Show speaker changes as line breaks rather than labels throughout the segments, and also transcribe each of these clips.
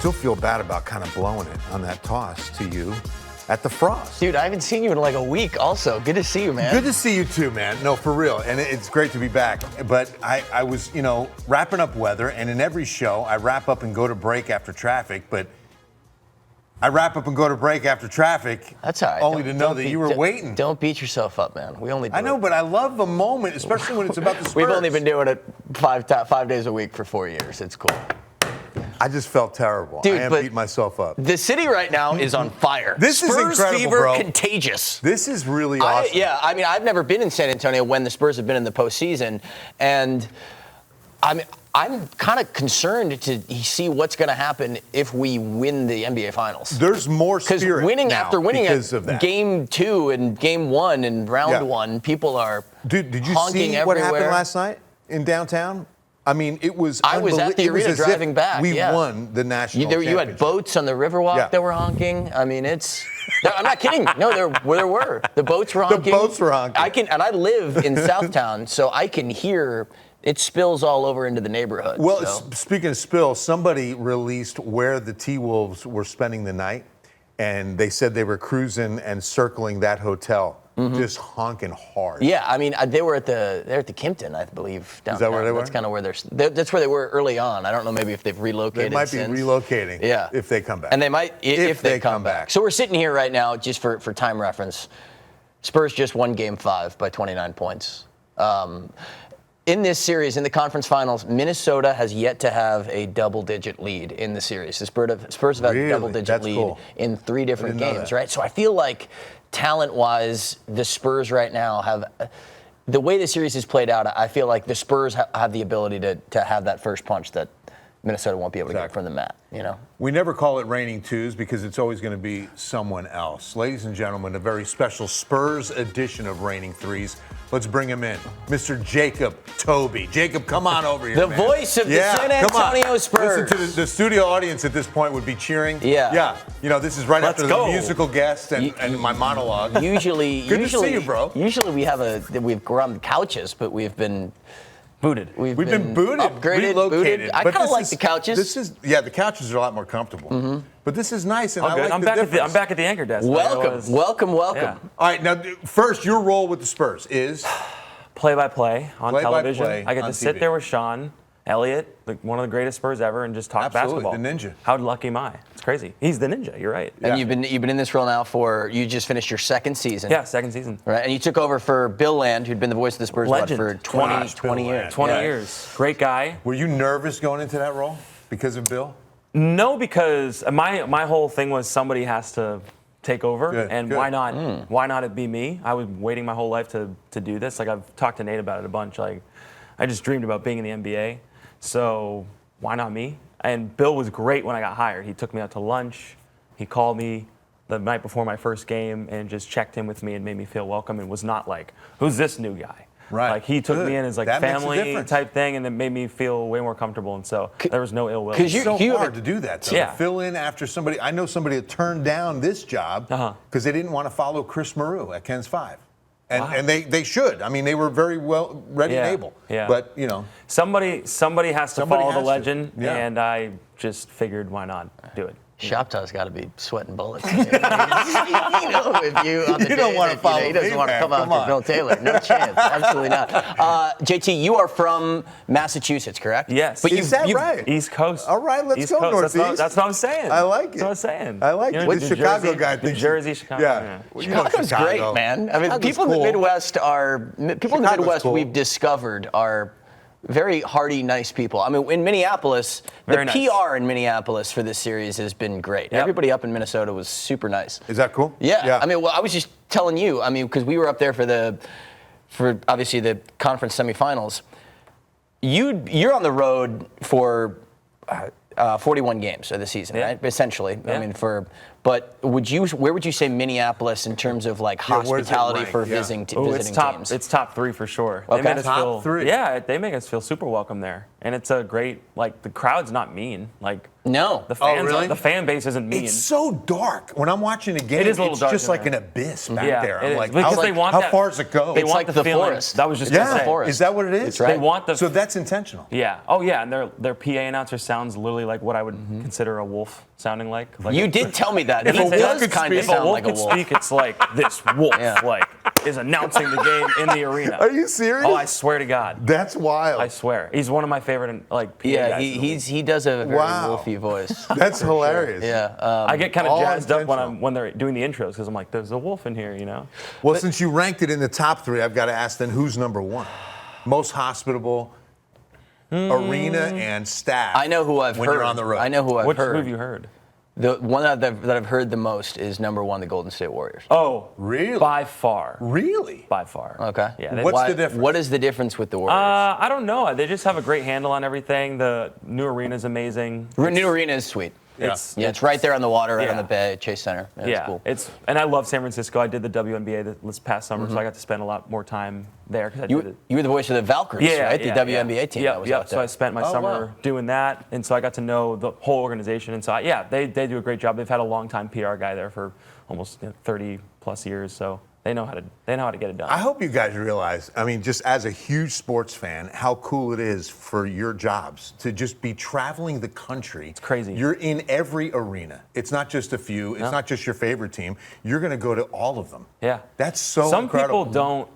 still feel bad about kind of blowing it on that toss to you at the Frost.
Dude, I haven't seen you in like a week also. Good to see you, man.
Good to see you too, man. No, for real. And it's great to be back. But I was, wrapping up weather, and in every show, I wrap up and go to break after traffic, but I wrap up and go to break after traffic.
That's all right.
Only to know that you were waiting.
Don't beat yourself up, man. We only do
I know,
it.
but I love the moment, especially when it's about the Spurs.
We've only been doing it 5 days a week for 4 years. It's cool.
I just felt terrible.
Dude,
I am beating myself up.
The city right now is on fire.
This is
Spurs
incredible,
fever,
bro.
contagious.
This is really awesome.
I've never been in San Antonio when the Spurs have been in the postseason, and I'm kind of concerned to see what's going to happen if we win the NBA Finals.
There's more spirit
because winning
now
after winning
because of that.
Game 2 and Game 1 and round 1, people are
Dude, did you
honking
see
everywhere.
what happened last night in downtown? I mean, it was.
I was at the arena driving back.
We won the national championship.
You had boats on the Riverwalk that were honking. I mean, I'm not kidding. No, there were. The boats were honking.
The boats were honking.
I live in Southtown, so I can hear it spills all over into the neighborhood.
Well, speaking of spills, somebody released where the T-Wolves were spending the night, and they said they were cruising and circling that hotel. Just honking hard.
Yeah, I mean, they were at the Kimpton, I believe. Downtown.
Is that where they were?
That's kind of where that's where they were early on. I don't know, maybe if they've relocated.
They might
since.
be relocating.
Yeah.
If they come back.
And they might if they come back. So we're sitting here right now, just for time reference. Spurs just won Game 5 by 29 points. In this series, in the conference finals, Minnesota has yet to have a double-digit lead in the series. The Spurs have had a double-digit lead in 3 different games, right? So I feel like talent-wise, the Spurs right now have the way the series is played out. I feel like the Spurs have the ability to have that first punch that Minnesota won't be able to get from the mat.
We never call it raining twos because it's always going to be someone else. Ladies and gentlemen, a very special Spurs edition of Raining Threes. Let's bring him in, Mr. Jacob Tobey. Jacob, come on over here,
The
man.
voice of the San Antonio Spurs.
Listen to the studio audience at this point would be cheering.
Yeah.
This is right after the musical guest and my monologue.
Usually,
to see you, bro.
Usually we're on the couches, but we've been booted.
We've been booted,
upgraded,
relocated.
booted. I kind of like the couches.
The couches are a lot more comfortable. But this is nice, and I like
I'm
the
back
difference.
I'm back at the anchor desk.
Welcome.
Yeah.
All right, now first, your role with the Spurs is
play-by-play on television.
Play-by-play
I get to sit there with Sean Elliott, one of the greatest Spurs ever, and just talk basketball.
The ninja.
How lucky am I? It's crazy. He's the ninja. You're right.
And you've been in this role now you just finished your second season.
Yeah, second season.
Right, and you took over for Bill Land, who'd been the voice of the Spurs for 20 years.
20 years. Great guy.
Were you nervous going into that role because of Bill?
No, because my whole thing was somebody has to take over, why not? Why not it be me? I was waiting my whole life to do this. Like, I've talked to Nate about it a bunch. Like, I just dreamed about being in the NBA, so why not me? And Bill was great when I got hired. He took me out to lunch. He called me the night before my first game and just checked in with me and made me feel welcome and was not like, who's this new guy?
Right.
Like, he took me in as like
That makes a
family
difference.
type thing, and it made me feel way more comfortable. And so there was no ill will.
It's so hard to do that, though.
Yeah.
To fill in after somebody. I know somebody that turned down this job because they didn't want to follow Chris Maru at Ken's 5. And they should. I mean, they were very well ready and able.
Yeah.
But,
somebody has to follow the legend,
and
I just figured, why not do it?
Shoptow's got to be sweating bullets. If you
don't want to follow
he doesn't
me,
want to
man.
come after Bill Taylor. No chance. Absolutely not. JT, you are from Massachusetts, correct?
Yes.
But is that right?
East Coast.
All right, let's
East
go
Coast.
Northeast.
That's what I'm saying.
I like it.
That's what I'm saying.
I like it. The Chicago guy
New
thinks
Jersey, Chicago.
Yeah. Well,
Chicago's great, man. I mean, people in the Midwest we've discovered are very hearty, nice people. I mean, in Minneapolis, the PR in Minneapolis for this series has been great.
Yep.
Everybody up in Minnesota was super nice.
Is that cool?
Yeah. I mean, I was just telling you, because we were up there for obviously the conference semifinals. You're on the road for 41 games of the season, right? Essentially.
Yeah.
I mean, But where would you say Minneapolis in terms of like hospitality for visiting teams?
It's top 3 for sure.
Okay.
They made us
Top 3.
Yeah, they make us feel super welcome there, and it's a great the crowd's not mean.
No.
The fans,
really?
The fan base isn't mean.
It's so dark. When I'm watching a game,
It is a little
it's
dark
just
in
like
there.
an abyss back
Yeah,
there.
it
I'm
is.
like,
Because
how,
they want
how
that-
far does it go?
They
It's
want
like
the
the
feeling.
forest.
That was just
yeah.
gonna say.
forest.
Is that what it is?
That's right.
They want the
So that's intentional.
Yeah. Oh yeah, and their PA announcer sounds literally like what I would consider a wolf sounding like.
You did tell me that.
If
He
a wolf
does
could
kind of
If a
sound
wolf
like a
could
wolf.
speak, it's like this wolf
Yeah.
is announcing the game in the arena.
Are you serious?
Oh, I swear to God.
That's wild.
I swear. He's one of my favorite PA
Yeah,
guys. in the league.
he does have a very
Wow.
wolfy voice.
That's hilarious.
Yeah.
I get kind of
all
jazzed up
intentional.
when they're doing the intros because I'm like, there's a wolf in here, you know?
Well, since you ranked it in the top 3, I've got to ask then who's number 1? Most hospitable arena and staff.
I know who I've
when
heard.
you're on the road.
I know who I've
Who
heard.
have you heard?
The one that I've heard the most is number 1, the Golden State Warriors.
Oh,
Really?
By far.
Really?
By far.
Okay.
Yeah.
What's the difference?
What is the difference with the Warriors?
I don't know. They just have a great handle on everything. The new arena is amazing.
New arena is sweet.
Yeah.
It's right there on the water, right on
Yeah.
the bay, Chase Center. Yeah, it's cool.
And I love San Francisco. I did the WNBA this past summer, so I got to spend a lot more time there. Cause I did it.
You were the voice of the Valkyries, right? The WNBA team
Yeah,
that was out there.
So I spent my summer
wow.
doing that, and so I got to know the whole organization. And so, they do a great job. They've had a long-time PR guy there for almost 30 plus years, so they know how to get it done.
I hope you guys realize, I mean, just as a huge sports fan, how cool it is for your jobs to just be traveling the country. It's
crazy.
You're in every arena. It's not just a few. It's not just your favorite team. You're going to go to all of them.
Yeah.
That's so
Some
incredible.
people don't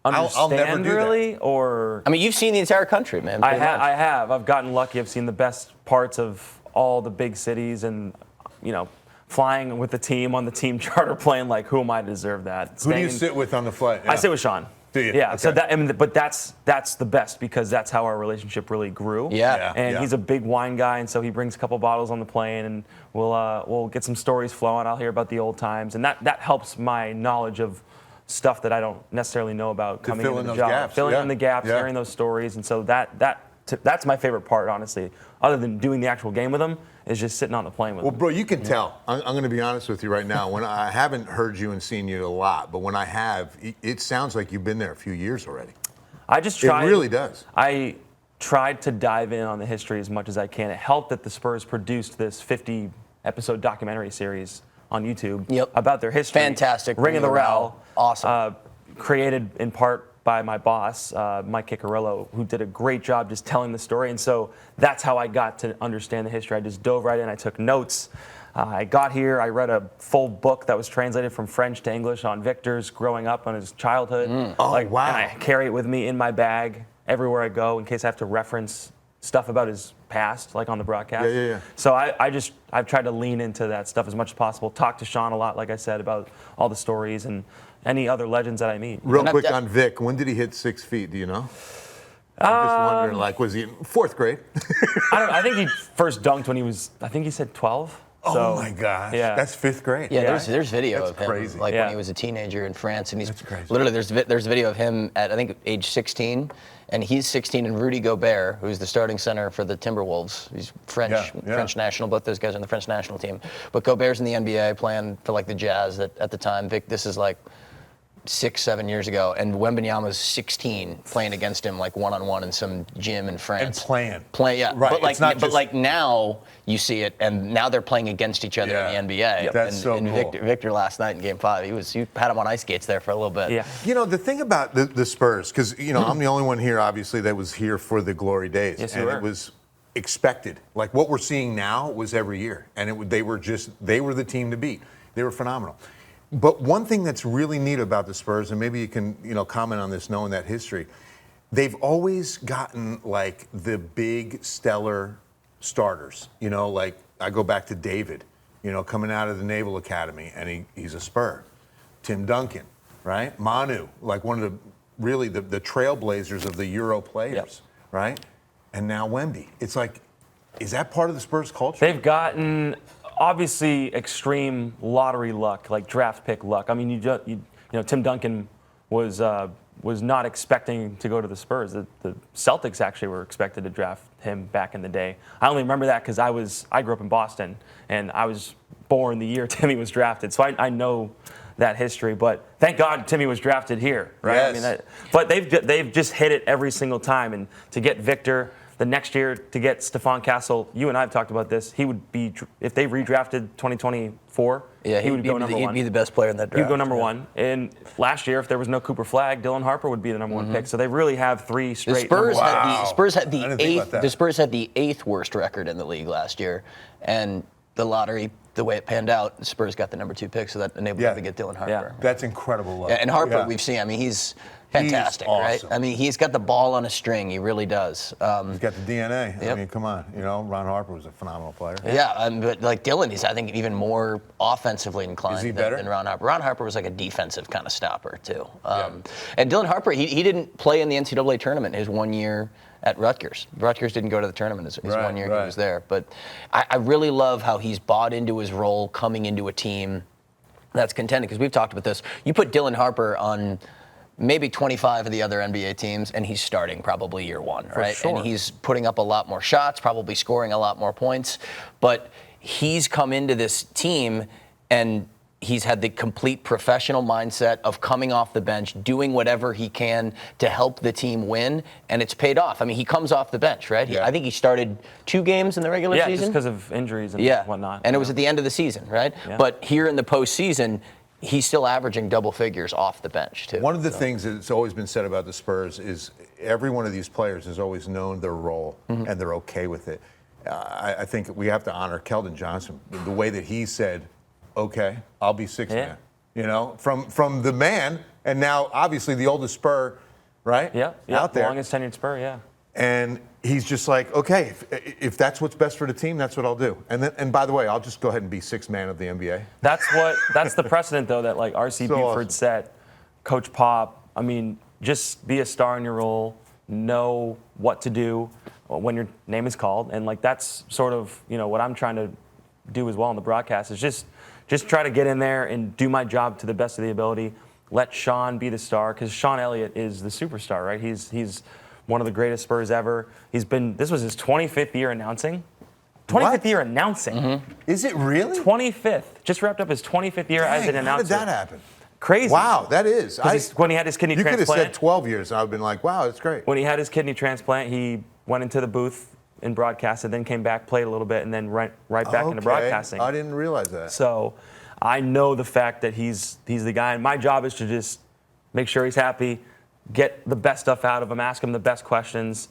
I'll never
understand
do that.
really, or
I mean, you've seen the entire country, man.
I
pretty much.
have. I've gotten lucky. I've seen the best parts of all the big cities, and flying with the team on the team charter plane. Like, who am I to deserve that?
Who do you sit with on the flight?
I sit with Sean.
Do you?
Yeah.
Okay.
So but that's the best because that's how our relationship really grew.
Yeah.
And he's a big wine guy, and so he brings a couple bottles on the plane, and we'll get some stories flowing. I'll hear about the old times, and that helps my knowledge of stuff that I don't necessarily know about coming
fill
into
in
the
those
job.
gaps.
Filling
Yeah.
in the gaps,
Yeah.
hearing those stories, and so that's my favorite part, honestly. Other than doing the actual game with them, is just sitting on the plane with
Well,
them.
bro, you can tell. I'm going to be honest with you right now. When I haven't heard you and seen you a lot, but when I have, it sounds like you've been there a few years already.
I just tried.
It really does.
I tried to dive in on the history as much as I can. It helped that the Spurs produced this 50-episode documentary series on YouTube about their history.
Fantastic.
Ring of the Rel.
Awesome.
Created in part by my boss, Mike Ciccarello, who did a great job just telling the story. And so that's how I got to understand the history. I just dove right in. I took notes. I got here. I read a full book that was translated from French to English on Victor's growing up on his childhood.
Oh, wow.
And I carry it with me in my bag everywhere I go in case I have to reference stuff about his past, like on the broadcast.
Yeah.
So I've tried to lean into that stuff as much as possible. Talk to Sean a lot, like I said, about all the stories and any other legends that I meet.
Real quick on Vic, when did he hit 6 feet? Do you know? I'm just wondering, like, was he in 4th grade?
I think he first dunked when he was, I think he said 12.
Oh
So,
my gosh.
Yeah.
That's 5th grade.
Yeah, there's video
That's
of him,
crazy.
like
Yeah.
when he was a teenager in France, and he's
That's crazy.
literally there's video of him at I think age 16, and he's 16, and Rudy Gobert, who's the starting center for the Timberwolves, he's French national. Both those guys are on the French national team, but Gobert's in the NBA playing for like the Jazz at the time. Vic, this is like 6-7 years ago, and Wembanyama's 16 playing against him like one-on-one in some gym in France.
And playing.
Yeah,
Right,
but like,
it's not
but
just-
like now you see it, and now they're playing against each other in the NBA.
That's
and,
so
and
cool.
Victor last night in Game 5, you had him on ice skates there for a little bit.
Yeah.
You know, the thing about the Spurs, because, I'm the only one here, obviously, that was here for the glory days.
Yes, you
and
were.
it was expected. Like, what we're seeing now was every year. And they were the team to beat. They were phenomenal. But one thing that's really neat about the Spurs, and maybe you can, comment on this knowing that history, they've always gotten, like, the big, stellar starters. Like, I go back to David, coming out of the Naval Academy, and he's a Spur. Tim Duncan, right? Manu, like one of the trailblazers of the Euro players, right? And now Wemby. It's like, is that part of the Spurs culture?
They've gotten obviously extreme lottery luck, like draft pick luck. I mean, Tim Duncan was was not expecting to go to the Spurs. The Celtics actually were expected to draft him back in the day. I only remember that because I grew up in Boston, and I was born the year Timmy was drafted. So I know that history. But thank God Timmy was drafted here, right?
Yes.
I mean, but they've just hit it every single time. And to get Victor, the next year to get Stephon Castle, you and I have talked about this. He would be, if they redrafted 2024, he would go number one.
He'd be the best player in that draft.
He'd go number one. And last year, if there was no Cooper Flag, Dylan Harper would be the number one pick. So they really have 3 straight.
The Spurs had the 8th worst record in the league last year, and the lottery, the way it panned out, the Spurs got the number 2 pick, so that enabled them to get Dylan Harper.
Yeah.
That's incredible luck.
Yeah, and Harper, we've seen. I mean, he's fantastic,
awesome.
right? I mean, he's got the ball on a string. He really does.
He's got the DNA.
Yep.
I mean, come on. Ron Harper was a phenomenal player.
Yeah, but like Dylan, he's, I think, even more offensively inclined than Ron Harper. Ron Harper was like a defensive kind of stopper, too. And Dylan Harper, he didn't play in the NCAA tournament his 1 year at Rutgers. Rutgers didn't go to the tournament his 1 year he was there. But I really love how he's bought into his role coming into a team that's contending, because we've talked about this. You put Dylan Harper on maybe 25 of the other NBA teams, and he's starting probably year 1, right?
Sure.
And he's putting up a lot more shots, probably scoring a lot more points. But he's come into this team, and he's had the complete professional mindset of coming off the bench, doing whatever he can to help the team win, and it's paid off. I mean, he comes off the bench, right? I think he started 2 games in the regular season.
Yeah, just because of injuries and whatnot.
And it was at the end of the season, right?
Yeah.
But here in the postseason, he's still averaging double figures off the bench, too.
One of the things that's always been said about the Spurs is every one of these players has always known their role, and they're okay with it. I think we have to honor Keldon Johnson, the way that he said, okay, I'll be 6th man. From the man, and now obviously the oldest Spur, right?
Yeah,
out there.
Longest tenured Spur, yeah.
And he's just like, okay, if that's what's best for the team, that's what I'll do. And by the way, I'll just go ahead and be 6th man of the NBA.
That's the precedent, though, that like R.C. Buford set, Coach Pop. I mean, just be a star in your role, know what to do when your name is called, and like that's sort of what I'm trying to do as well on the broadcast is just try to get in there and do my job to the best of the ability. Let Sean be the star, because Sean Elliott is the superstar, right? He's one of the greatest Spurs ever. This was his 25th year announcing. 25th year announcing.
Is it really?
25th. Just wrapped up his 25th year as an announcer.
How did that happen?
Crazy.
Wow, that is.
When he had his kidney transplant.
You could have said 12 years, and I would have been like, wow, that's great.
When he had his kidney transplant, he went into the booth and broadcasted, then came back, played a little bit, and then right back into broadcasting.
I didn't realize that.
So I know the fact that he's the guy, and my job is to just make sure he's happy, get the best stuff out of him, ask him the best questions,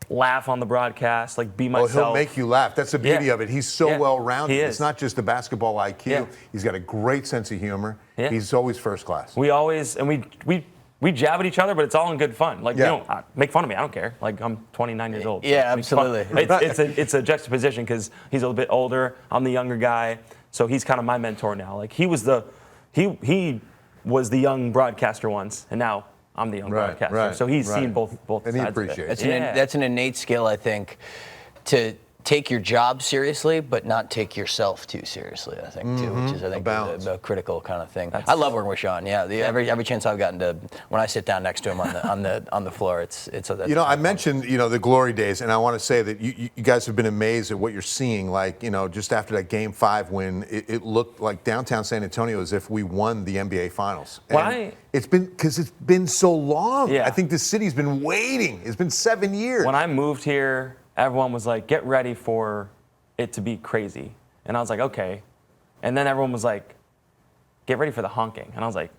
laugh on the broadcast, like be myself.
He'll make you laugh. That's the beauty of it. He's so well-rounded.
He is.
It's not just the basketball IQ. He's got a great sense of humor. He's always first class.
We always, and we jab at each other, but it's all in good fun. Like, make fun of me. I don't care. Like, I'm 29 years old.
Yeah, absolutely.
It's a juxtaposition because he's a little bit older. I'm the younger guy, so he's kind of my mentor now. Like, he was the young broadcaster once, and now I'm the young broadcaster. So he's seen both
and
sides
he appreciates
of it.
That's an innate skill, I think, to take your job seriously, but not take yourself too seriously, I think, too, which is, I think, a critical kind of thing. I love working with Sean, every chance I've gotten to, when I sit down next to him on the floor, it's
I mentioned, the glory days, and I want to say that you guys have been amazed at what you're seeing. Like, just after that Game 5 win, it looked like downtown San Antonio as if we won the NBA Finals. It's been so long.
Yeah.
I think the city's been waiting. It's been 7 years.
When I moved here, everyone was like, get ready for it to be crazy. And I was like, okay. And then everyone was like, get ready for the honking. And I was like,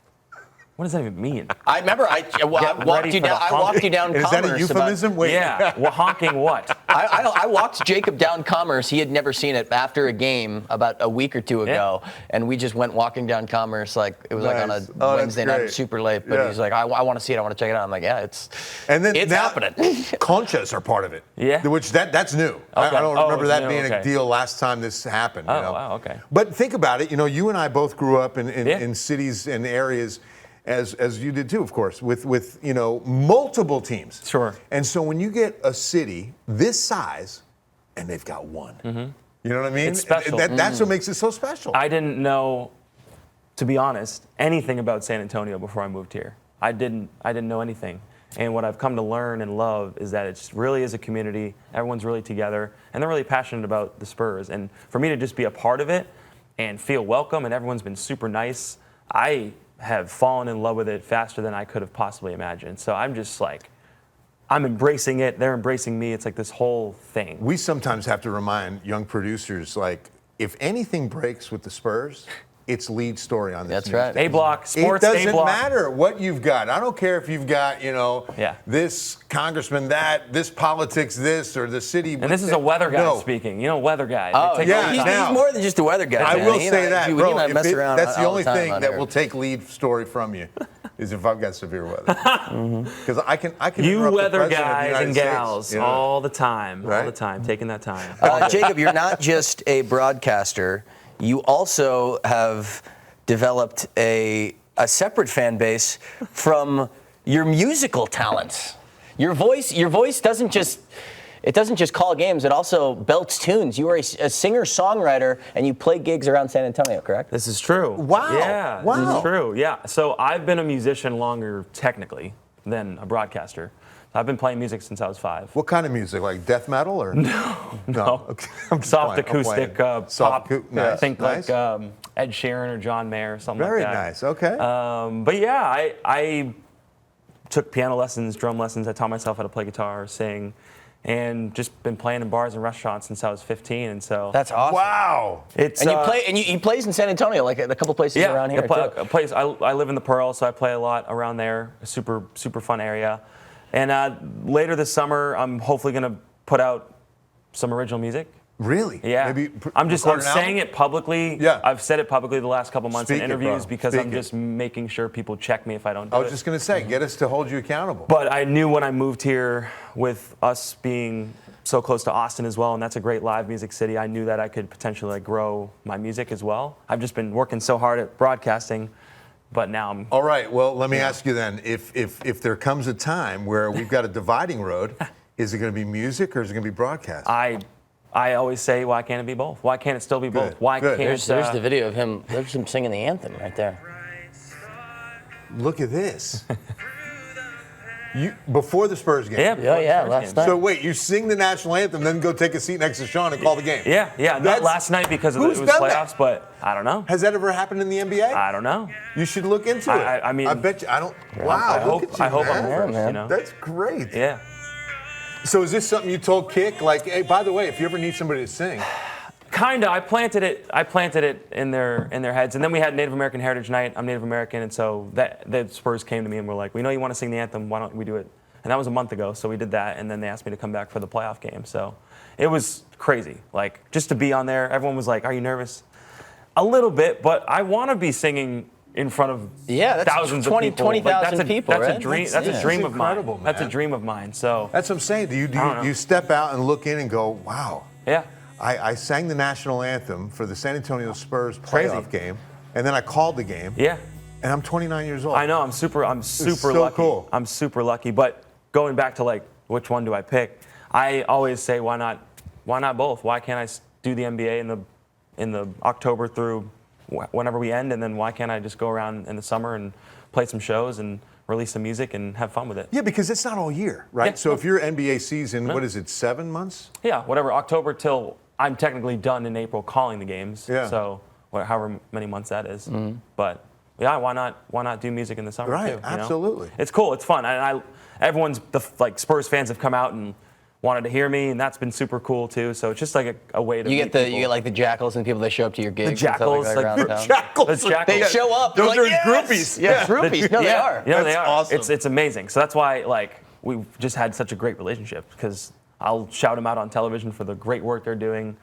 what does that even mean?
I remember I walked you down Commerce.
Is that a euphemism? Wait.
Yeah. Well, honking what?
I walked Jacob down Commerce. He had never seen it after a game about a week or two ago, and we just went walking down Commerce like it was like on a Wednesday night, super late. But he's like, I want to see it. I want to check it out. I'm like, it's happening.
Conchas are part of it.
Yeah.
Which that's new. Okay. I don't remember that being a deal last time this happened.
Wow. Okay.
But think about it. You and I both grew up in cities and areas. As you did too, of course, with multiple teams.
Sure.
And so when you get a city this size, and they've got one, you know what I mean?
It's special.
That's what makes it so special.
I didn't know, to be honest, anything about San Antonio before I moved here. I didn't know anything. And what I've come to learn and love is that it really is a community. Everyone's really together, and they're really passionate about the Spurs. And for me to just be a part of it and feel welcome, and everyone's been super nice, I have fallen in love with it faster than I could have possibly imagined. So I'm just like, I'm embracing it. They're embracing me. It's like this whole thing.
We sometimes have to remind young producers, like, if anything breaks with the Spurs, it's lead story on this.
That's right.
A-block, sports
A-block. It doesn't
A-block.
matter what you've got. I don't care if you've got, this congressman that, this politics this, or the city.
And this is a weather guy speaking. Weather guy.
Oh, yeah. He's more than just a weather guy.
I will say that, bro. That's the only thing that
here.
will take lead story from you, is if I've got severe weather. Because I can.
You
interrupt the
weather
president of the
guys
United
and
States,
gals all the time,
Right?
all the time, taking that time.
Jacob, you're not just a broadcaster. You also have developed a separate fan base from your musical talents. Your voice doesn't just call games, it also belts tunes. You are a singer-songwriter, and you play gigs around San Antonio, correct?
This is true.
Wow.
Yeah,
Wow.
This is true. Yeah. So I've been a musician longer, technically, than a broadcaster. I've been playing music since I was 5.
What kind of music? Like death metal or?
No.
Okay. I'm just
Soft
playing. I'm
acoustic
playing.
pop.
Soft acoustic.
I
Nice.
think
Nice.
like Ed Sheeran or John Mayer or something
Very
like that.
nice. Okay.
But yeah, I took piano lessons, drum lessons. I taught myself how to play guitar, sing, and just been playing in bars and restaurants since I was 15. And so
That's awesome.
Wow.
it's
And you play, and he plays in San Antonio, like a couple places around here too.
a place. I live in the Pearl, so I play a lot around there. A super fun area. And later this summer, I'm hopefully going to put out some original music.
Really?
Yeah.
Maybe
I'm
record an
saying
album?
it publicly.
Yeah.
I've said it publicly the last couple months
Speak
in
it,
interviews
bro.
because
Speak
I'm
it.
just making sure people check me if I don't do
I was
it.
just going to say, get us to hold you accountable.
But I knew when I moved here, with us being so close to Austin as well, and that's a great live music city, I knew that I could potentially grow my music as well. I've just been working so hard at broadcasting, but now I'm...
All right, well, let me ask you then, if there comes a time where we've got a dividing road, is it going to be music or is it going to be broadcast?
I always say, why can't it be both? Why can't it still be both?
Good,
Why
good.
can't...
There's the video of him. There's him singing the anthem right there.
Look at this. Before the Spurs game.
Yeah,
Oh yeah, last night.
So wait, you sing the national anthem, then go take a seat next to Sean and call the game.
Yeah. Not
That's-
last night because it
Who's
was
done
playoffs,
that?
but I don't know.
Has that ever happened in the NBA?
I don't know.
You should look into it.
I mean-
I bet you. I don't. Wow.
I
look
hope
at you,
I'm
man.
first,
man.
you know?
That's great.
Yeah.
So is this something you told Kick? Like, hey, by the way, if you ever need somebody to sing.
Kinda. I planted it in their heads, and then we had Native American Heritage Night. I'm Native American, and so the Spurs came to me and were like, "We know you want to sing the anthem. Why don't we do it?" And that was a month ago, so we did that, and then they asked me to come back for the playoff game. So it was crazy, like just to be on there. Everyone was like, "Are you nervous?" A little bit, but I want to be singing in front of
that's
thousands
20
of people.
20,000 people,
That's
right?
a dream.
That's
That's a dream of
incredible,
mine. That's a
man.
dream of mine. So
That's what I'm saying. Do
I don't know.
you step out and look in and go, wow,
yeah.
I sang the national anthem for the San Antonio Spurs
Crazy.
playoff game, and then I called the game.
Yeah.
And I'm 29 years old.
I know. I'm super
so
lucky.
cool.
I'm super lucky. But going back to like, which one do I pick? I always say, why not both? Why can't I do the NBA in the October through whenever we end, and then why can't I just go around in the summer and play some shows and release some music and have fun with it?
Yeah, because it's not all year, right?
Yeah.
So if your NBA season, what is it, 7 months?
Yeah, whatever. October till I'm technically done in April calling the games.
Yeah.
So however many months that is. But yeah, why not do music in the summer
Right,
too? you know?
absolutely.
It's cool. It's fun. And everyone's Spurs fans have come out and wanted to hear me, and that's been super cool too. So it's just like a way to
You
meet
get
people.
like the Jackals and people that show up to your gigs.
The Jackals,
and stuff like that around town.
Jackals.
The Jackals.
They show up.
Those
they're
are
like, yes!
groupies.
Yeah, groupies. No, they
Yeah,
are.
You know, they
That's
are.
awesome.
It's amazing. So that's why we've just had such a great relationship, because I'll shout them out on television for the great work they're doing,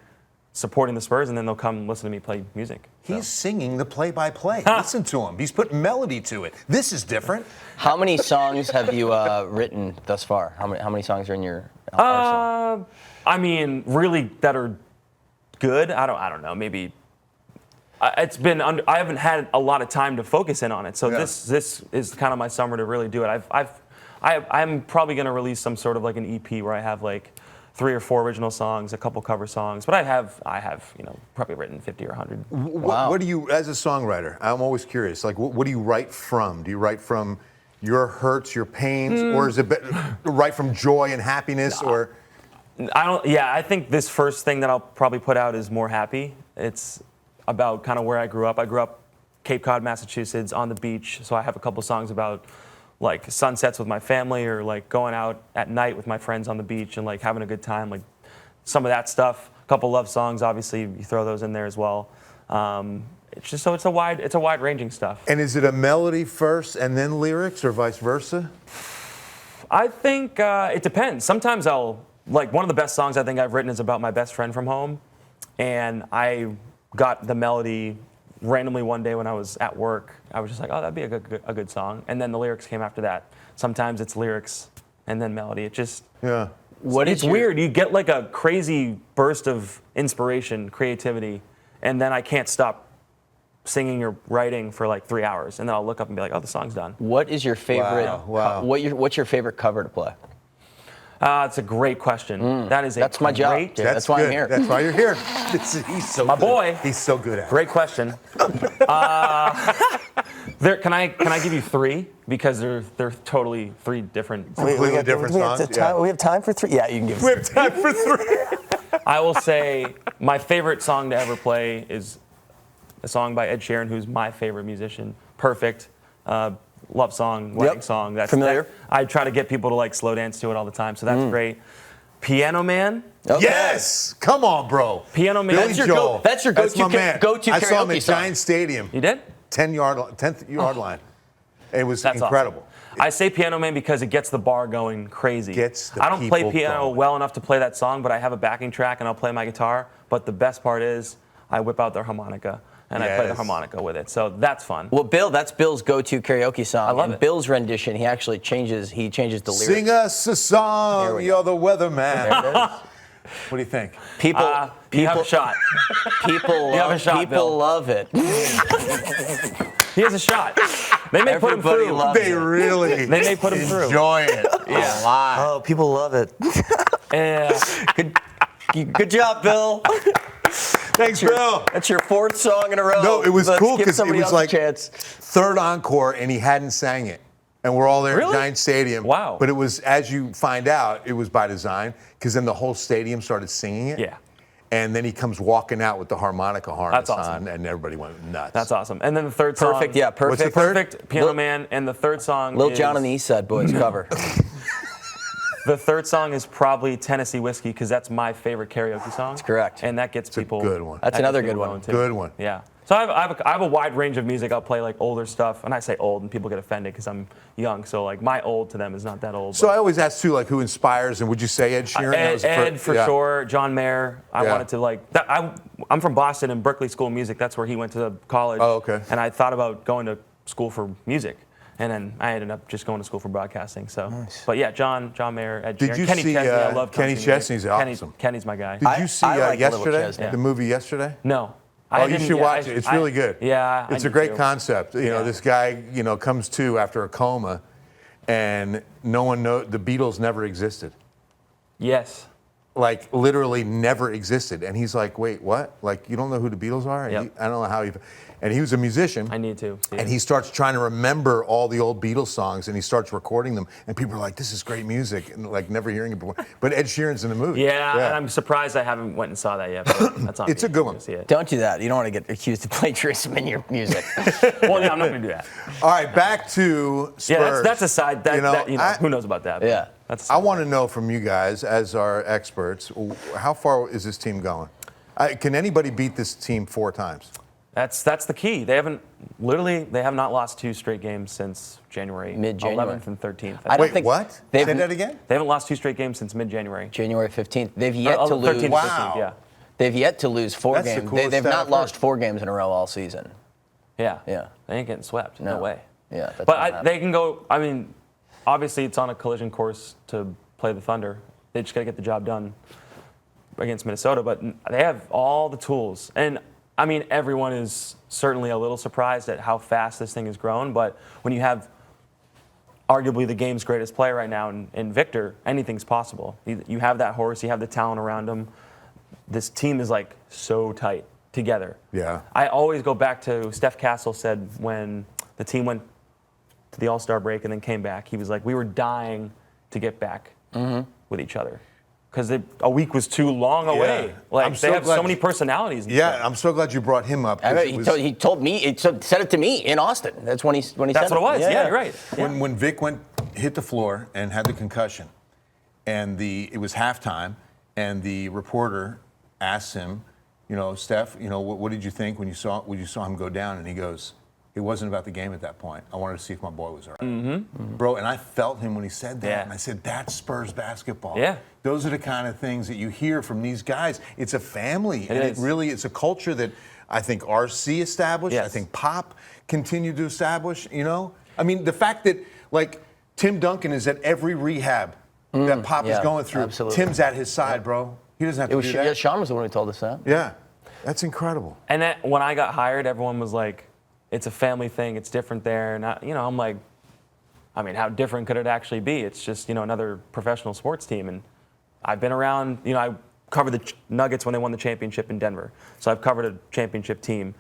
supporting the Spurs, and then they'll come listen to me play music. So.
He's singing the play-by-play. Listen to him. He's putting melody to it. This is different.
How many songs have you written thus far? How many songs are in your arsenal?
I mean, really that are good. I don't know. Maybe it's been. I haven't had a lot of time to focus in on it. So
Yeah.
this is kind of my summer to really do it. I'm probably going to release some sort of like an EP where I have like 3 or 4 original songs, a couple cover songs. But I have probably written 50 or 100.
What do you, as a songwriter, I'm always curious, like what do you write from? Do you write from your hurts, your pains, or is it right from joy and happiness, or?
I think this first thing that I'll probably put out is more happy. It's about kind of where I grew up. I grew up Cape Cod, Massachusetts, on the beach. So I have a couple songs about like sunsets with my family, or like going out at night with my friends on the beach and like having a good time, like some of that stuff. A couple love songs, obviously, you throw those in there as well. It's just it's a wide ranging stuff.
And is it a melody first and then lyrics, or vice versa?
I think it depends. Sometimes like one of the best songs I think I've written is about my best friend from home, and I got the melody randomly one day when I was at work. I was just like, oh, that'd be a good song, and then the lyrics came after that. Sometimes it's lyrics and then melody. It just it's weird. You get like a crazy burst of inspiration, creativity, and then I can't stop singing or writing for like 3 hours, and then I'll look up and be like, oh, the song's done.
What is your favorite?
Wow.
What's your favorite cover to play?
It's a great question.
That's my job. That's why I'm here.
That's why you're here. He's so
my
good.
boy.
He's so good at it.
Great question. Can I give you three, because they're totally three different.
Completely different songs.
We have time for three. Yeah, you can give.
We have time for three.
I will say my favorite song to ever play is a song by Ed Sheeran, who's my favorite musician. Perfect. Love song, wedding song. That's
familiar.
I try to get people to like slow dance to it all the time, so that's great. Piano Man.
Okay.
Yes, come on, bro.
Piano Man.
Billy Joel.
That's your go-to
my man.
go-to
I saw him
karaoke
at
song.
Giant Stadium.
You did?
10th yard line. It was
That's
incredible.
Awesome. I say Piano Man because it gets the bar going crazy.
I
don't play piano well enough to play that song, but I have a backing track and I'll play my guitar. But the best part is I whip out the harmonica and I play the harmonica with it. So that's fun.
Well, Bill, that's Bill's go-to karaoke song.
I love it.
Bill's rendition, he actually changes the lyrics.
Sing us a song, you're the weatherman.
There it is.
What do you think?
People
you have a shot.
People
have a shot,
people
Bill.
love it.
He has a shot. They may put him
Everybody
through.
loves
They really
They may put him through.
enjoy it a lot.
Oh, people love it.
Yeah.
Good job, Bill.
Thanks, Bill.
That's your fourth song in a row.
No, it was
Let's
cool
give
because it
somebody
was
else a
like
chance.
third encore and he hadn't sang it. And we're all there
Really?
at Giant Stadium.
Wow.
But it was, as you find out, it was by design, because then the whole stadium started singing it.
Yeah.
And then he comes walking out with the harmonica harness
That's awesome.
on, and everybody went nuts.
That's awesome. And then the third song.
Perfect, yeah, perfect.
What's the third?
Perfect, Piano Man. And the third song
Lil
is,
Jon and the East Side Boys cover.
The third song is probably Tennessee Whiskey, because that's my favorite karaoke song. That's
correct.
And that gets people.
good one.
That's
that
another
gets
good
people
one.
going, too.
Good one.
Yeah. So I have a wide range of music. I'll play like older stuff, and I say old, and people get offended because I'm young. So like my old to them is not that old.
So I always ask too, like, who inspires, and would you say Ed Sheeran? That was the
Ed
first-
for sure. John Mayer. I
Yeah.
wanted to like. I'm from Boston and Berkeley School of Music. That's where he went to college.
Oh, okay.
And I thought about going to school for music, and then I ended up just going to school for broadcasting. So, but yeah, John Mayer, Ed
Did
Sheeran.
you
Kenny
see,
Chesney? I love
Kenny
country music.
Chesney's awesome.
Kenny's my guy.
Did you see
I like Little
yesterday?
Chesney.
The movie yesterday?
No.
Oh, you should watch it. It's really good.
Yeah.
It's
I
a great
need to.
concept. You know, this guy, comes to after a coma, and no one knows the Beatles never existed.
Yes.
Like literally never existed. And he's like, wait, what? Like you don't know who the Beatles are? And
Yep.
I don't know how he. And he was a musician.
I need to. See
And
it.
he starts trying to remember all the old Beatles songs, and he starts recording them. And people are like, "This is great music," and like never hearing it before. But Ed Sheeran's in the movie.
Yeah, and I'm surprised I haven't went and saw that yet. But that's on.
It's
me.
a good one.
Go See it.
Don't do that. You don't want to get accused of plagiarism in your music.
Well, yeah, I'm not going to do that.
All right, back to Spurs.
Yeah, that's a side. Who knows about that? but
Yeah.
That's.
I want to know from you guys, as our experts, how far is this team going? Can anybody beat this team 4 times?
That's the key. They have not lost 2 straight games since January.
Mid-January.
11th and 13th.
I don't
Wait,
think
what?
they've-
Say that again?
They haven't lost 2 straight games since mid-January.
January 15th. They've yet to
13th,
lose.
15th,
Wow.
yeah.
They've yet to lose 4
That's the
games.
coolest
They've
stat
not
I've
lost
heard.
4 games in a row all season.
Yeah.
Yeah.
They ain't getting swept. No way.
Yeah. That's
But
not happening.
they can go. I mean, obviously it's on a collision course to play the Thunder. They just got to get the job done against Minnesota. But they have all the tools. And I mean, everyone is certainly a little surprised at how fast this thing has grown. But when you have arguably the game's greatest player right now in Victor, anything's possible. You have that horse. You have the talent around him. This team is like so tight together.
Yeah.
I always go back to Steph Castle said when the team went to the All-Star break and then came back. He was like, we were dying to get back with each other. Because a week was too long away. Like, they have so many personalities.
I'm so glad you brought him up.
He told me, said it to me in Austin. That's when he said it.
That's what it was. Yeah, you're right.
When Vic hit the floor and had the concussion, and it was halftime, and the reporter asked him, Steph, what did you think when you saw him go down? And he goes, it wasn't about the game at that point. I wanted to see if my boy was all right. Bro, and I felt him when he said that. And I said, that's Spurs basketball.
Yeah.
Those are the kind of things that you hear from these guys. It's a family. It's a culture that I think RC established.
Yes.
I think Pop continued to establish, I mean, the fact that, like, Tim Duncan is at every rehab that Pop is going through.
Absolutely.
Tim's at his side, bro. He doesn't have to do that.
Yeah, Sean was the one who told us that.
Yeah. That's incredible.
And when I got hired, everyone was like, it's a family thing. It's different there. And I'm like, I mean, how different could it actually be? It's just, another professional sports team. And I've been around, I covered the Nuggets when they won the championship in Denver. So I've covered a championship team.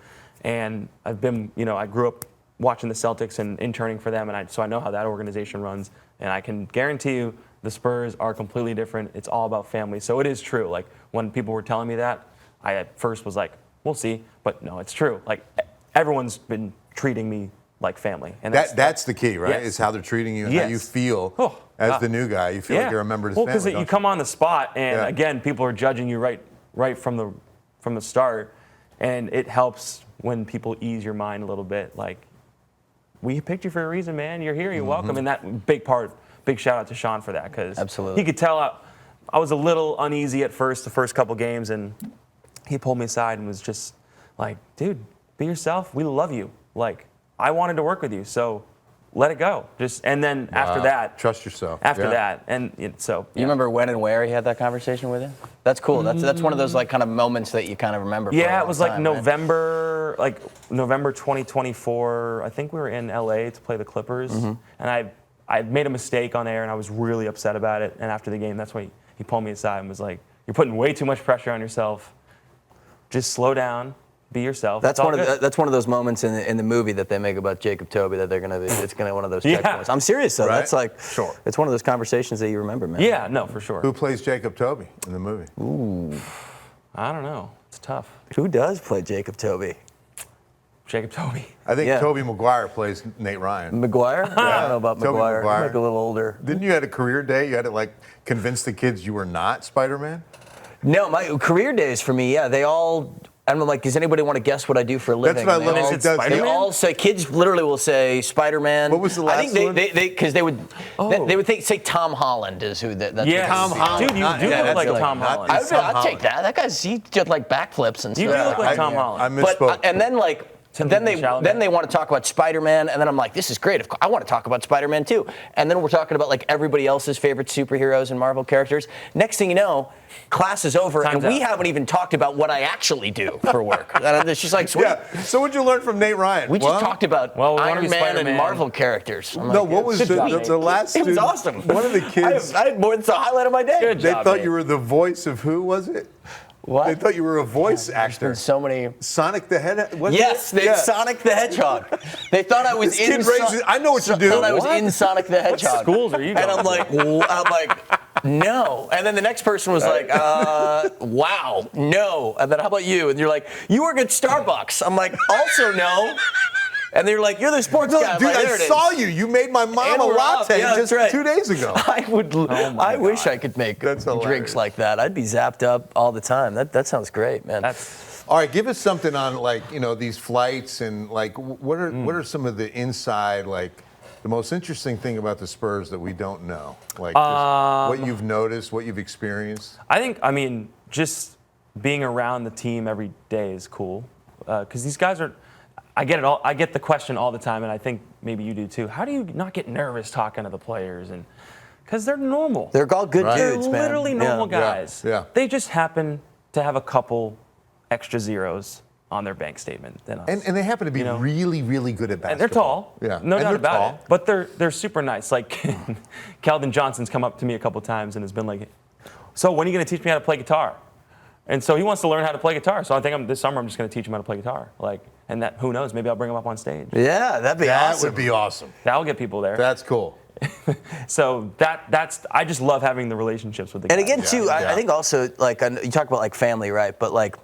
And I've been, I grew up watching the Celtics and interning for them. And so I know how that organization runs. And I can guarantee you the Spurs are completely different. It's all about family. So it is true. Like, when people were telling me that, I at first was like, we'll see. But no, it's true. Like, everyone's been treating me like family. And
that's the key, right?
Yes.
Is how they're treating you and how you feel as the new guy. You feel like you're a member of his family.
Well, because you come on the spot, and again, people are judging you right from the start. And it helps when people ease your mind a little bit. Like, we picked you for a reason, man. You're here. You're welcome. And that big shout out to Sean for that, because he could tell I was a little uneasy at first, the first couple games, and he pulled me aside and was just like, dude, be yourself. We love you. Like, I wanted to work with you, so let it go. And then after that,
trust yourself.
After that, and so
you remember when and where he had that conversation with you? That's cool. That's one of those like kind of moments that you kind of remember.
Yeah, it was like November, November 2024. I think we were in LA to play the Clippers, and I made a mistake on air, and I was really upset about it. And after the game, that's when he pulled me aside and was like, "You're putting way too much pressure on yourself. Just slow down." Be yourself.
That's one of those moments in the movie that they make about Jacob Tobey that they're gonna be. It's gonna be one of those checkpoints. I'm serious though. Right? That's like It's one of those conversations that you remember, man.
Yeah, no, for sure.
Who plays Jacob Tobey in the movie?
Ooh,
I don't know. It's tough.
Who does play Jacob Tobey?
Jacob Tobey.
I think Tobey Maguire plays Nate Ryan.
Maguire? Yeah. I don't know about Maguire. He might be a little older.
Didn't you have a career day? You had to convince the kids you were not Spider-Man?
No, my career days for me, they all. And I'm like, does anybody want to guess what I do for a living?
That's what I love.
They all say, kids literally will say Spider-Man.
What was the last one?
Because they would say Tom Holland is who that's
Tom Holland.
Dude, you do look like Tom Holland.
I'd take that. That guy's, he did like backflips and stuff.
You do look like Tom Holland.
I misspoke.
And then then they want to talk about Spider-Man, and then I'm like, this is great. I want to talk about Spider-Man too. And then we're talking about like everybody else's favorite superheroes and Marvel characters. Next thing you know, class is over, and we haven't even talked about what I actually do for work. And she's like, sweet.
Yeah. So what'd you learn from Nate Ryan?
We just talked about Iron Man and Marvel characters.
What was the last?
It was awesome.
One of the kids.
I had more than the highlight of my day.
Good job,
they thought you were the voice of who was it?
What?
They thought you were a voice actor.
So many.
Sonic the Hedgehog.
Sonic the Hedgehog. They thought I was in.
I know what you do.
Thought I was in Sonic the Hedgehog.
What schools are you going?
And I'm like, no. And then the next person was like, wow, no. And then how about you? And you're like, you work at Starbucks. I'm like, also no. And they're like, you're the sports guy.
Dude, I saw you. You made my mom a latte just 2 days ago.
I wish I could make drinks like that. I'd be zapped up all the time. That sounds great, man.
All right, give us something on these flights and what are some of the inside the most interesting thing about the Spurs that we don't know? What you've noticed, what you've experienced?
I mean, just being around the team every day is cool because these guys are. I get it all. I get the question all the time, and I think maybe you do too. How do you not get nervous talking to the players? And because they're normal.
They're all good dudes, man.
They're literally normal guys.
Yeah.
They just happen to have a couple extra zeros on their bank statement than us.
And they happen to be really, really good at basketball.
And they're tall.
Yeah.
No doubt about it. But they're super nice. Like Calvin Johnson's come up to me a couple times and has been like, "So when are you going to teach me how to play guitar?" And so he wants to learn how to play guitar. So I think this summer I'm just going to teach him how to play guitar. And that, who knows, maybe I'll bring him up on stage.
Yeah, that'd be awesome.
That would be awesome.
That'll get people there.
That's cool.
So that's I just love having the relationships with the guys.
And again, too, I think also, like, you talk about, like, family, right? But, like,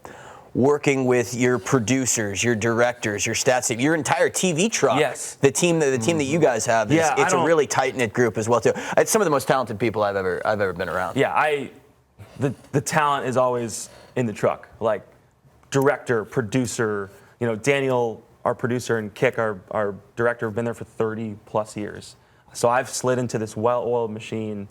working with your producers, your directors, your stats team, your entire TV truck.
Yes.
The team that you guys have, it's a really tight-knit group as well, too. It's some of the most talented people I've ever been around.
Yeah, the talent is always in the truck. Like, director, producer, Daniel, our producer, and Kick, our director, have been there for 30-plus years. So I've slid into this well-oiled machine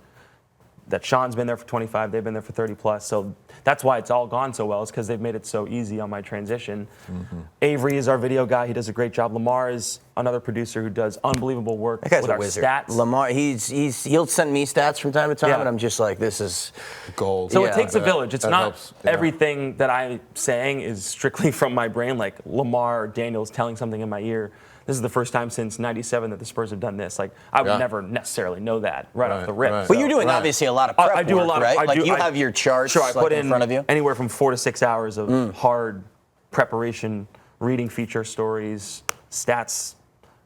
that Sean's been there for 25, they've been there for 30-plus. So that's why it's all gone so well, is because they've made it so easy on my transition. Mm-hmm. Avery is our video guy. He does a great job. Lamar is another producer who does unbelievable work
that guy's
with
a
our
wizard.
stats.
Lamar, he'll send me stats from time to time, and I'm just like, this is
gold.
So it takes a village. It's not
helps.
everything that I'm saying is strictly from my brain. Like Lamar or Daniel's telling something in my ear. This is the first time since '97 that the Spurs have done this. Like, I would never necessarily know that right off the rip.
Right.
But you're doing obviously a lot of prep
I do
work,
a lot
right?
of,
You have your charts
I put
in front of you.
Anywhere from 4 to 6 hours of hard preparation, reading feature stories, stats,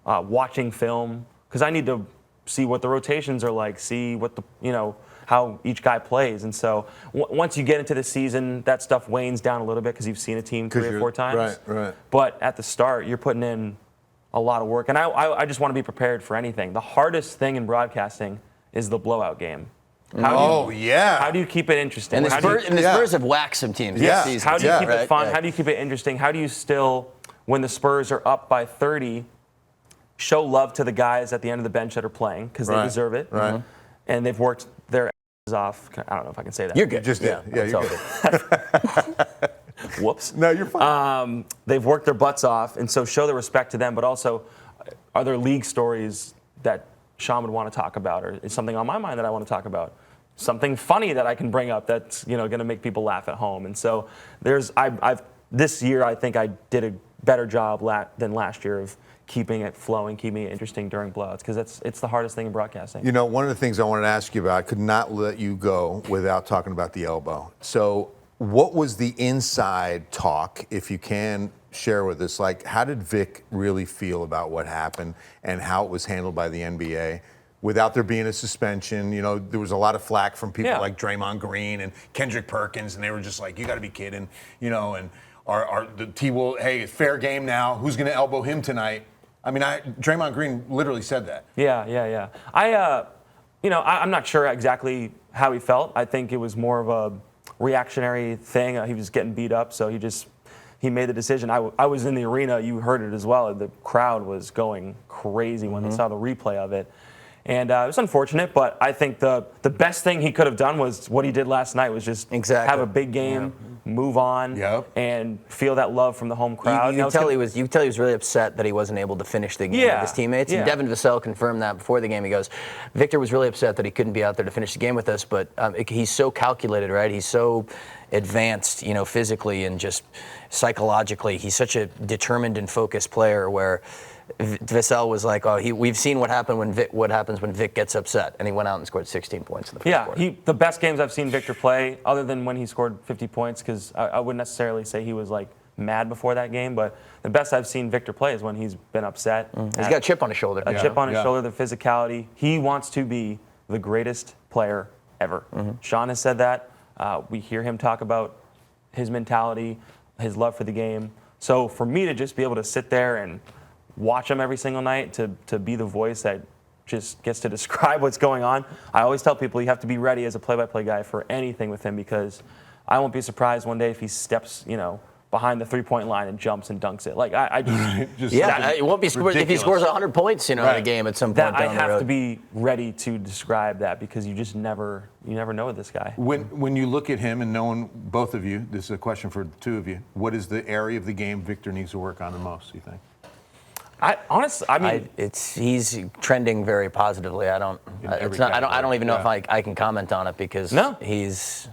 watching film, because I need to see what the rotations are like, see what how each guy plays. And so once you get into the season, that stuff wanes down a little bit because you've seen a team 3 or 4 times.
Right.
But at the start, you're putting in a lot of work. And I just want to be prepared for anything. The hardest thing in broadcasting is the blowout game. How do you keep it interesting?
And the Spurs have whacked some teams this season.
How do you keep it fun?
Yeah.
How do you keep it interesting? How do you still, when the Spurs are up by 30, show love to the guys at the end of the bench that are playing because they deserve it.
Right.
And they've worked their asses off. I don't know if I can say that.
You're good.
Just did. Yeah, you're good.
Whoops.
No, you're fine.
They've worked their butts off, and so show the respect to them, but also, are there league stories that Sean would want to talk about, or is something on my mind that I want to talk about? Something funny that I can bring up that's going to make people laugh at home. And so this year I think I did a better job than last year of keeping it flowing, keeping it interesting during blowouts, because it's the hardest thing in broadcasting.
One of the things I wanted to ask you about, I could not let you go without talking about the elbow. So what was the inside talk, if you can share with us? Like, how did Vic really feel about what happened and how it was handled by the NBA? Without there being a suspension, there was a lot of flack from people like Draymond Green and Kendrick Perkins, and they were just like, you got to be kidding, and the T will, hey, it's fair game now. Who's going to elbow him tonight? I mean, Draymond Green literally said that. Yeah. I'm not sure exactly how he felt. I think it was more of a reactionary thing. He was getting beat up, so he made the decision. I was in the arena. You heard it as well. The crowd was going crazy when they saw the replay of it. And it was unfortunate, but I think the best thing he could have done was what he did last night, was just have a big game, move on, and feel that love from the home crowd.
You could tell he was really upset that he wasn't able to finish the game with his teammates. And Devin Vassell confirmed that before the game. He goes, Victor was really upset that he couldn't be out there to finish the game with us, but he's so calculated, right? He's so advanced, physically and just psychologically. He's such a determined and focused player where Vassell was like, we've seen what happens when Vic gets upset, and he went out and scored 16 points in the first quarter.
The best games I've seen Victor play, other than when he scored 50 points, because I wouldn't necessarily say he was like mad before that game, but the best I've seen Victor play is when he's been upset.
He's got a chip on his shoulder.
A chip on his shoulder, the physicality. He wants to be the greatest player ever. Sean has said that. We hear him talk about his mentality, his love for the game. So for me to just be able to sit there and watch him every single night, to be the voice that just gets to describe what's going on. I always tell people you have to be ready as a play-by-play guy for anything with him, because I won't be surprised one day if he steps, behind the three-point line and jumps and dunks it. Like
it won't be if he scores 100 points, in a game at some point down the road.
I have to be ready to describe that, because you just never know with this guy.
When you look at him, and knowing both of you, this is a question for the two of you. What is the area of the game Victor needs to work on the most, you think?
He's trending very positively. I don't even know if I can comment on it, because he's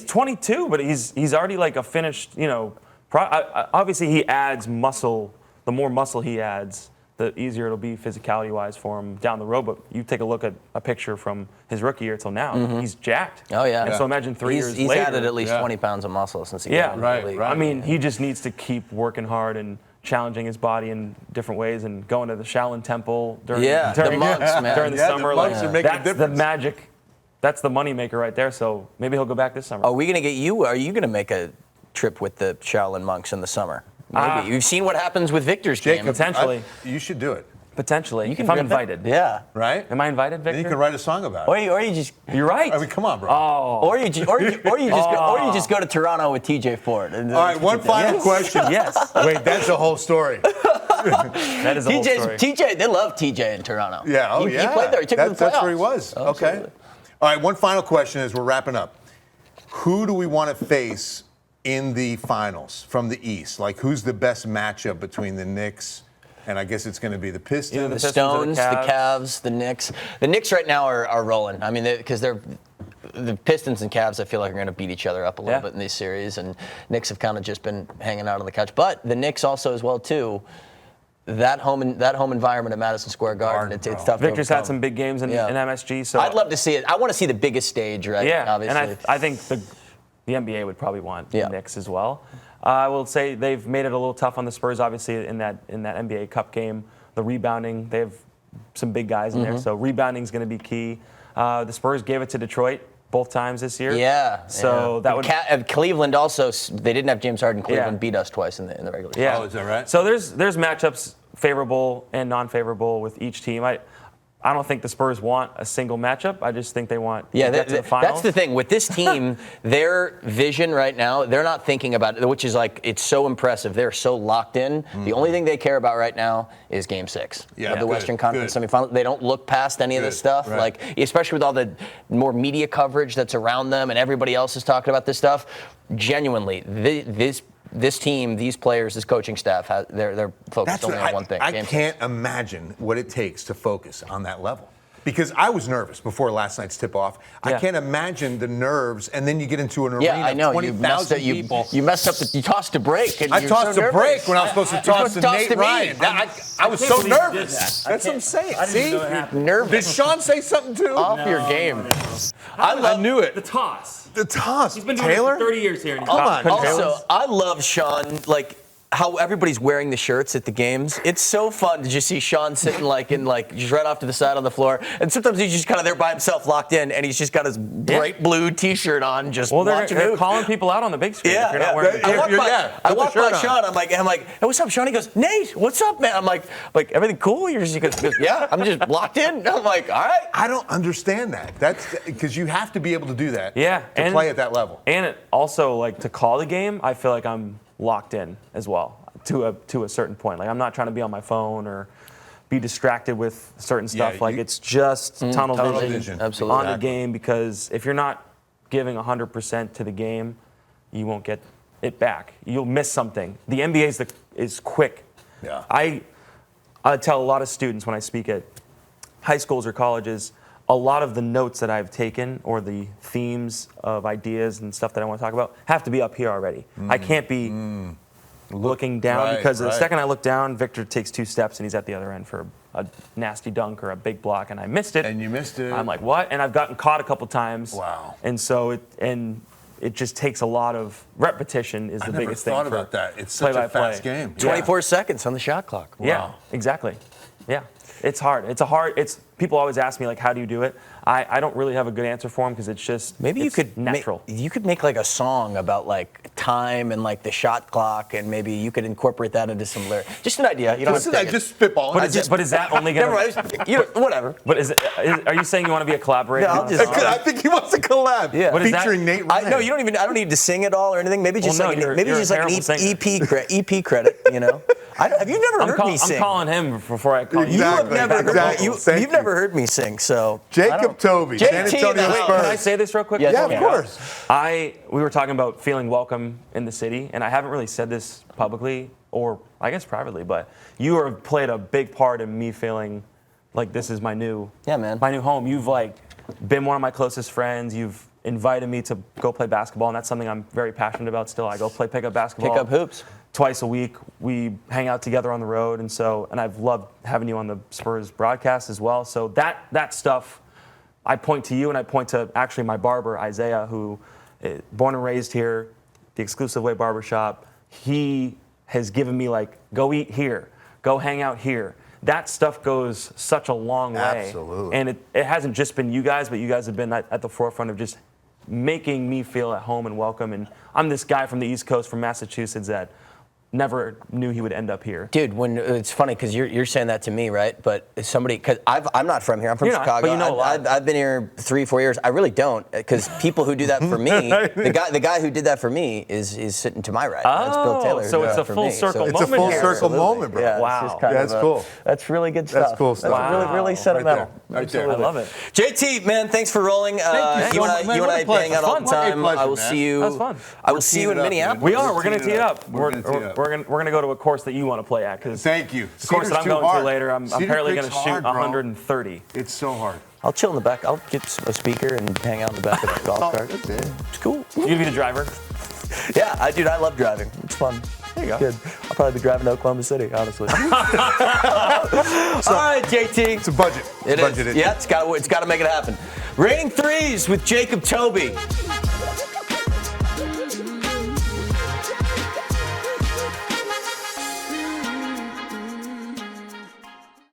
22, but he's already like a finished. Obviously he adds muscle. The more muscle he adds, the easier it'll be physicality-wise for him down the road. But you take a look at a picture from his rookie year till now, he's jacked.
Oh yeah.
And so imagine 3 years later.
He's added at least 20 pounds of muscle since he got into the league.
I mean, he just needs to keep working hard and challenging his body in different ways and going to the Shaolin Temple during
the monks, man.
during the summer.
The monks are making a
that's the
difference.
magic. That's the moneymaker right there. So maybe he'll go back this summer.
Are we going to get you? Are you going to make a trip with the Shaolin monks in the summer? Maybe. You've seen what happens with Victor's game.
Potentially.
You should do it.
Potentially.
You can
if I'm
rip it.
invited.
Yeah.
Right?
Am I invited, Victor?
Then you can write a song about it.
Or you just.
You're right.
I mean, come on, bro.
Oh.
Or you just go to Toronto with TJ Ford.
All right, one final question.
Yes.
Wait, that's the whole story.
That is a whole story.
TJ, they love TJ in Toronto.
Yeah,
He played there. He took them to the
That's where he
playoffs.
was.
Oh,
Okay.
absolutely.
All right, one final question as we're wrapping up. Who do we want to face in the finals from the East? Like, who's the best matchup between the Knicks and I guess it's going to be the Pistons?
Either
The
Pistons or
Stones, the Cavs, the Knicks. The Knicks right now are rolling. I mean, because they're the Pistons and Cavs, I feel like are going to beat each other up a little bit in these series, and Knicks have kind of just been hanging out on the couch. But the Knicks also as well too. That home environment at Madison Square Garden, it's tough.
Victor's
to
had
overcome.
some big games in MSG, so
I'd love to see it. I want to see the biggest stage, right?
yeah,
Obviously.
and I think the NBA would probably want the
Yeah.
Knicks as well. I will say they've made it a little tough on the Spurs, obviously in that NBA Cup game. The rebounding, they have some big guys in there, so rebounding is going to be key. The Spurs gave it to Detroit both times this year.
Yeah.
So that would.
Cleveland also. They didn't have James Harden. Cleveland beat us twice in the regular season.
Yeah.
Oh, is that right?
So there's matchups favorable and non-favorable with each team. I don't think the Spurs want a single matchup. I just think they want to get to the finals.
That's the thing. With this team, their vision right now, they're not thinking about it, which is like, it's so impressive. They're so locked in. The only thing they care about right now is Game 6 of the
good,
Western Conference
good.
semifinal. They don't look past any of this stuff,
right.
like especially with all the more media coverage that's around them and everybody else is talking about this stuff. Genuinely, this team, these players, this coaching staff, they're focused only on one thing.
I can't imagine what it takes to focus on that level. Because I was nervous before last night's tip-off. I can't imagine the nerves, and then you get into an arena
I know.
of 20,000 people.
You messed up. You tossed a break. And
I
you're
tossed
so
a
nervous.
break when I was supposed to toss to Nate
to me.
Ryan. I was so nervous. That's what I'm saying. See?
Nervous.
Did Sean say something too?
Off your game.
I knew it.
The toss.
The toss.
He's been doing
Taylor?
it for 30 years here. And
Come on.
Also, I love Sean, like how everybody's wearing the shirts at the games. It's so fun to just see Sean sitting just right off to the side on the floor. And sometimes he's just kind of there by himself, locked in, and he's just got his bright blue T-shirt on, just watching
they're
hoops.
calling people out on the big screen.
Yeah,
if you're not wearing
I walk by Sean. I'm like, hey, what's up, Sean? He goes, Nate, what's up, man? I'm like, everything cool? He goes, yeah, I'm just locked in. I'm like, all right.
I don't understand that. That's because you have to be able to do that.
Yeah,
to play at that level.
And it also, like, to call the game, I feel like I'm locked in as well to a certain point. Like, I'm not trying to be on my phone or be distracted with certain stuff. It's just tunnel vision
Absolutely.
on the game, because if you're not giving 100% to the game, you won't get it back. You'll miss something. The NBA is quick.
Yeah.
I tell a lot of students when I speak at high schools or colleges, a lot of the notes that I've taken or the themes of ideas and stuff that I want to talk about have to be up here already. I can't be looking down, because the second I look down, Victor takes 2 steps and he's at the other end for a nasty dunk or a big block, and I missed it.
And you missed it.
I'm like, what? And I've gotten caught a couple times.
Wow.
And so it just takes a lot of repetition is the biggest thing.
I never thought about that. It's such a fast game.
24 seconds on the shot clock. Wow.
Yeah, exactly. Yeah. It's hard. People always ask me, like, how do you do it? I don't really have a good answer for them, because it's just natural.
You could make like a song about like time and like the shot clock, and maybe you could incorporate that into some lyrics. Just an idea. You don't have to take it.
Just spitballing.
But is that only going
Never mind. Whatever.
But are you saying you want to be a collaborator?
No,
I think he wants a collab.
Yeah.
What is that?
Featuring Nate Ryan.
No, I don't need to sing it all or anything. Maybe just
Well,
like
no,
maybe
you're
just
a
like an
terrible
EP credit. You know. Have you never heard me sing?
I'm calling him before I call you.
You have
Exactly.
never
Exactly.
you've never heard me sing, so
Jacob Tobey, San
JT,
Antonio
wait,
Spurs.
Can I say this real quick?
Yes,
Yeah,
you
of
can.
course.
We were talking about feeling welcome in the city, and I haven't really said this publicly, or I guess privately, but you have played a big part in me feeling like this is my new home. You've been one of my closest friends. You've invited me to go play basketball, and that's something I'm very passionate about still. I go play pickup basketball.
Pick up hoops.
Twice a week. We hang out together on the road, and I've loved having you on the Spurs broadcast as well. So that stuff, I point to you, and I point to actually my barber, Isaiah, who born and raised here, the Exclusive Way Barbershop. He has given me like, go eat here, go hang out here. That stuff goes such a long way.
Absolutely.
And it hasn't just been you guys, but you guys have been at the forefront of just making me feel at home and welcome. And I'm this guy from the East Coast, from Massachusetts, that never knew he would end up here.
Dude, when it's funny because you're saying that to me, right? But somebody, because I'm not from here. I'm from Chicago.
But you know a lot.
I've been here 3-4 years. I really don't, because people who do that for me, the guy who did that for me is sitting to my right. That's Bill Taylor.
So it's a full circle moment.
It's a full
here.
circle moment, bro.
Yeah,
wow.
it's just kind
That's cool.
That's really good stuff.
That's cool stuff.
That's really sentimental.
Right there.
I love it.
JT, man, thanks for rolling.
Thank you
You
so
and
much.
I
Man, what a
hang out all the
pleasure.
time.
What a
I will
pleasure,
see you.
That was fun.
I will see you in Minneapolis.
We are. We're going to tee it up.
We're
going to go to a course that you want to play at.
Thank you.
The course that I'm going to later, I'm apparently going to shoot
hard, bro.
130.
It's so hard.
I'll chill in the back. I'll get a speaker and hang out in the back of the golf cart.
That's it.
It's cool.
You going to be the driver?
Yeah, I love driving. It's fun.
There you go.
Good. I'll probably be driving to Oklahoma City, honestly. All right, JT.
It's a budget.
It is. Yeah, it's got to make it happen. Raining threes with Jacob Tobey.